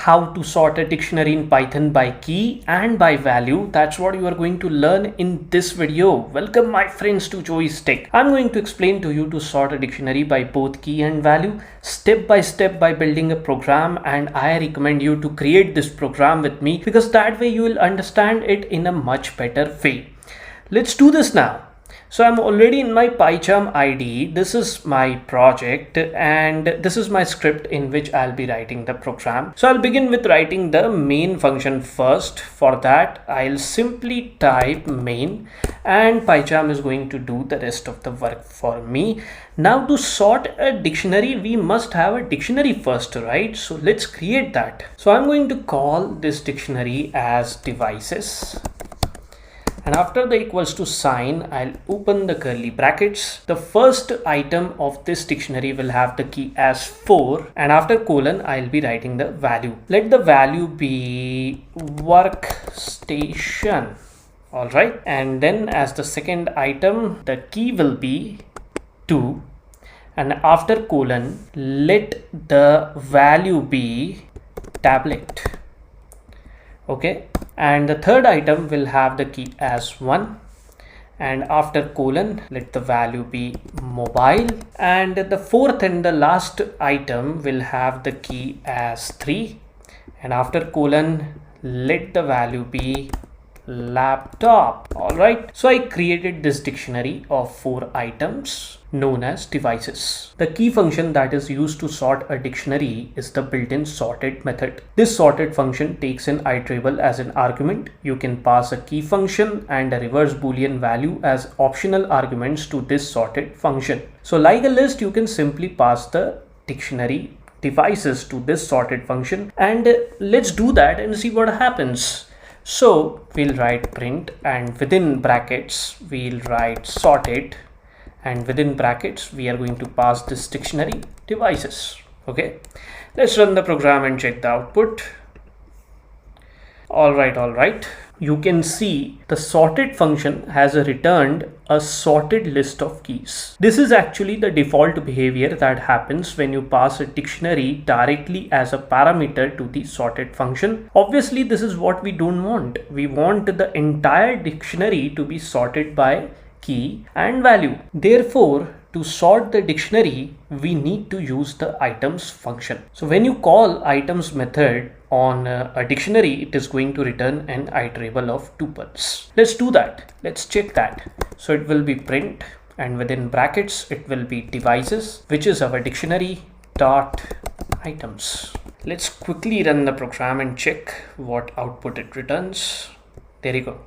how to sort a dictionary in Python by key and by value. That's what you are going to learn in this video. Welcome my friends to Joey's Tech. I'm going to explain to you to sort a dictionary by both key and value step by step by building a program, and I recommend you to create this program with me because that way you will understand it in a much better way. Let's do this now. So I'm already in my PyCharm IDE. This is my project and this is my script in which I'll be writing the program. So I'll begin with writing the main function first. For that, I'll simply type main and PyCharm is going to do the rest of the work for me. Now to sort a dictionary, we must have a dictionary first, right? So let's create that. So I'm going to call this dictionary as devices. And after the equals to sign, I'll open the curly brackets. The first item of this dictionary will have the key as 4, and after colon, I'll be writing the value. Let the value be workstation. All right. And then as the second item, the key will be 2. And after colon, let the value be tablet. Okay. And the third item will have the key as 1, and after colon let the value be mobile, and the fourth and the last item will have the key as 3, and after colon let the value be laptop. All right, so I created this dictionary of 4 items known as devices. The key function that is used to sort a dictionary is the built-in sorted method. This sorted function takes an iterable as an argument. You can pass a key function and a reverse boolean value as optional arguments to this sorted function. So like a list, you can simply pass the dictionary devices to this sorted function, and let's do that and see what happens. So we'll write print, and within brackets we'll write sorted, and within brackets we are going to pass this dictionary devices. Okay, let's run the program and check the output. All right, you can see the sorted function has returned a sorted list of keys. This is actually the default behavior that happens when you pass a dictionary directly as a parameter to the sorted function. Obviously this is what we don't want. We want the entire dictionary to be sorted by key and value. Therefore, to sort the dictionary, we need to use the items function. So when you call items method on a dictionary, it is going to return an iterable of tuples. Let's do that. Let's check that. So it will be print, and within brackets it will be devices, which is our dictionary dot items. Let's quickly run the program and check what output it returns. There you go.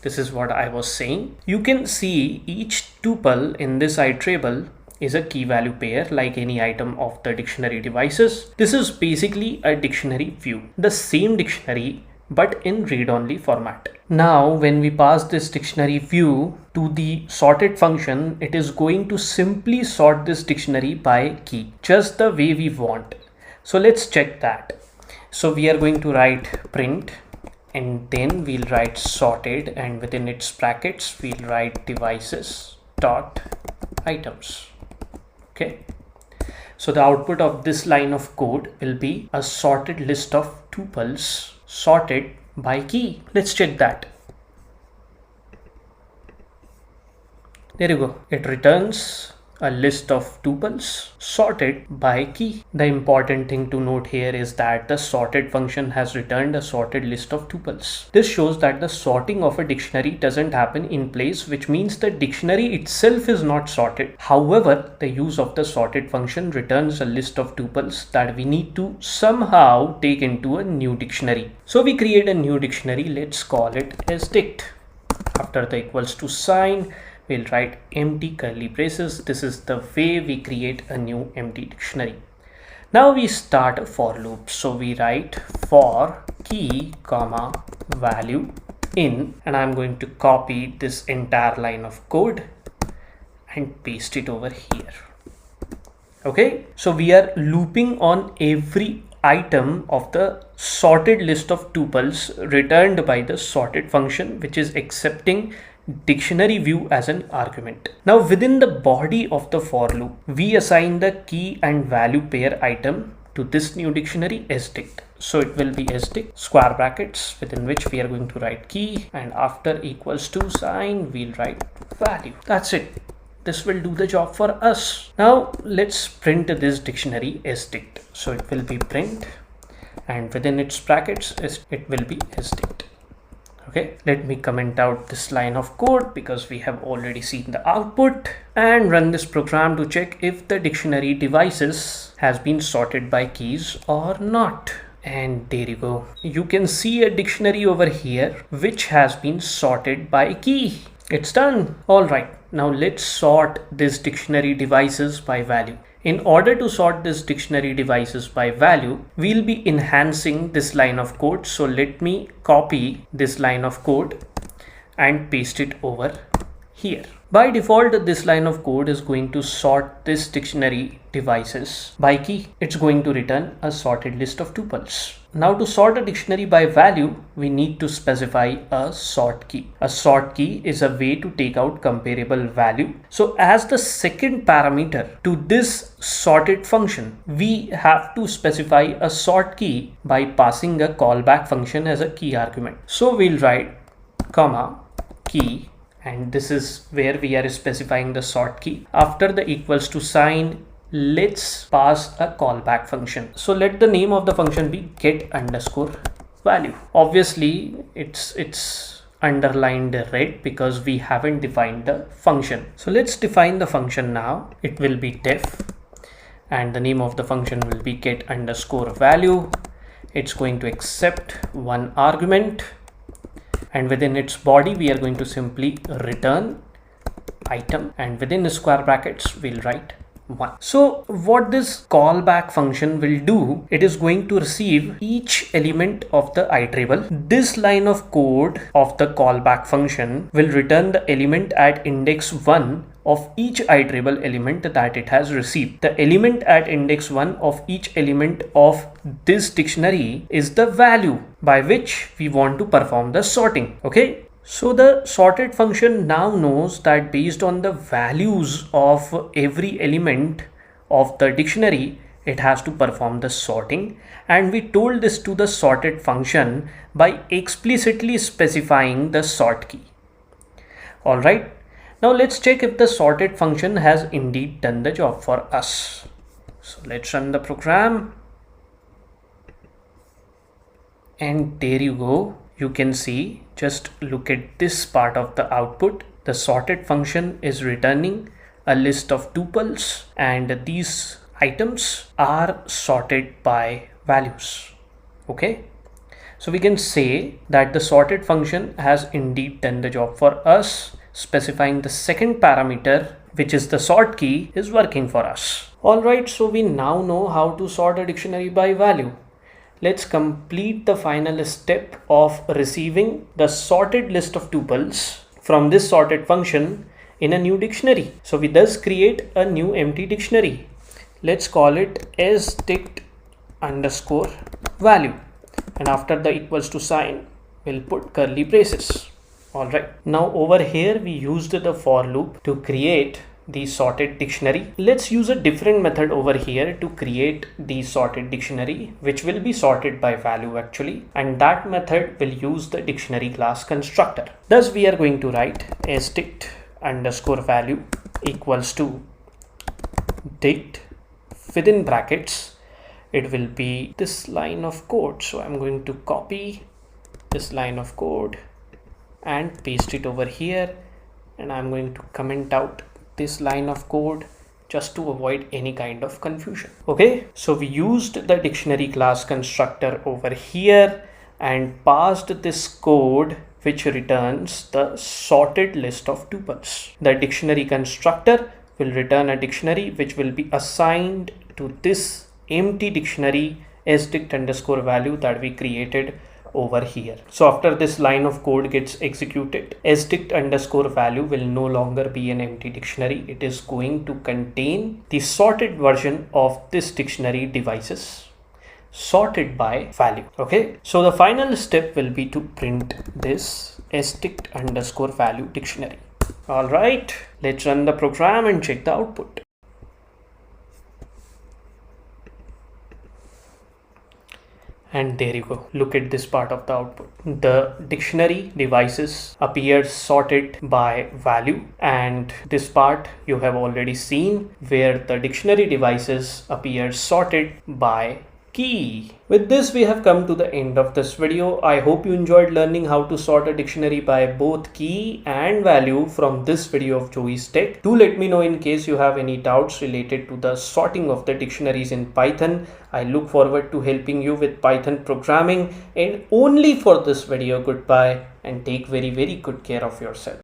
This is what I was saying. You can see each tuple in this iterable is a key value pair like any item of the dictionary devices. This is basically a dictionary view, the same dictionary but in read-only format. Now when we pass this dictionary view to the sorted function, it is going to simply sort this dictionary by key, just the way we want. So let's check that. So we are going to write print, and then we'll write sorted, and within its brackets we'll write devices dot items. Okay, so the output of this line of code will be a sorted list of tuples sorted by key. Let's check that. There you go. It returns a list of tuples sorted by key. The important thing to note here is that the sorted function has returned a sorted list of tuples. This shows that the sorting of a dictionary doesn't happen in place, which means the dictionary itself is not sorted. However, the use of the sorted function returns a list of tuples that we need to somehow take into a new dictionary. So we create a new dictionary. Let's call it as dict. After the equals to sign, we'll write empty curly braces. This is the way we create a new empty dictionary. Now we start a for loop. So we write for key comma value in, and I'm going to copy this entire line of code and paste it over here. Okay, so we are looping on every item of the sorted list of tuples returned by the sorted function, which is accepting dictionary view as an argument. Now within the body of the for loop, we assign the key and value pair item to this new dictionary sdict. So it will be sdict square brackets within which we are going to write key, and after equals to sign we'll write value. That's it. This will do the job for us. Now let's print this dictionary sdict. So it will be print, and within its brackets it will be sdict. Okay, let me comment out this line of code because we have already seen the output, and run this program to check if the dictionary devices has been sorted by keys or not. And there you go. You can see a dictionary over here which has been sorted by key. It's done. All right. Now let's sort this dictionary devices by value. In order to sort this dictionary devices by value, we'll be enhancing this line of code. So let me copy this line of code and paste it over here. By default, this line of code is going to sort this dictionary devices by key. It's going to return a sorted list of tuples. Now to sort a dictionary by value, we need to specify a sort key. A sort key is a way to take out comparable value. So as the second parameter to this sorted function, we have to specify a sort key by passing a callback function as a key argument. So we'll write comma key, and this is where we are specifying the sort key. After the equals to sign, let's pass a callback function. So let the name of the function be get underscore value. Obviously it's underlined red because we haven't defined the function. So let's define the function now. It will be def, and the name of the function will be get underscore value. It's going to accept one argument, and within its body we are going to simply return item, and within the square brackets we'll write 1. So what this callback function will do, it is going to receive each element of the iterable. This line of code of the callback function will return the element at index 1 of each iterable element that it has received. The element at index 1 of each element of this dictionary is the value by which we want to perform the sorting. Okay. So the sorted function now knows that based on the values of every element of the dictionary, it has to perform the sorting, and we told this to the sorted function by explicitly specifying the sort key. All right. Now let's check if the sorted function has indeed done the job for us. So let's run the program, and there you go. You can see, just look at this part of the output. The sorted function is returning a list of tuples, and these items are sorted by values. Okay. So we can say that the sorted function has indeed done the job for us. Specifying the second parameter, which is the sort key, is working for us. All right. So we now know how to sort a dictionary by value. Let's complete the final step of receiving the sorted list of tuples from this sorted function in a new dictionary. So we thus create a new empty dictionary. Let's call it sdict underscore value, and after the equals to sign we'll put curly braces. All right. Now over here we used the for loop to create the sorted dictionary. Let's use a different method over here to create the sorted dictionary, which will be sorted by value actually, and that method will use the dictionary class constructor. Thus we are going to write sdict underscore value equals to dict, within brackets it will be this line of code. So I'm going to copy this line of code and paste it over here, and I'm going to comment out this line of code just to avoid any kind of confusion. Okay, so we used the dictionary class constructor over here and passed this code which returns the sorted list of tuples. The dictionary constructor will return a dictionary which will be assigned to this empty dictionary sdict underscore value that we created over here. So after this line of code gets executed, sdict underscore value will no longer be an empty dictionary. It is going to contain the sorted version of this dictionary devices sorted by value. Okay, so the final step will be to print this sdict underscore value dictionary. All right, let's run the program and check the output. And there you go. Look at this part of the output. The dictionary devices appears sorted by value, and this part you have already seen where the dictionary devices appear sorted by key. With this, we have come to the end of this video. I hope you enjoyed learning how to sort a dictionary by both key and value from this video of Joey's Tech. Do let me know in case you have any doubts related to the sorting of the dictionaries in Python. I look forward to helping you with Python programming. And only for this video, goodbye and take very good care of yourself.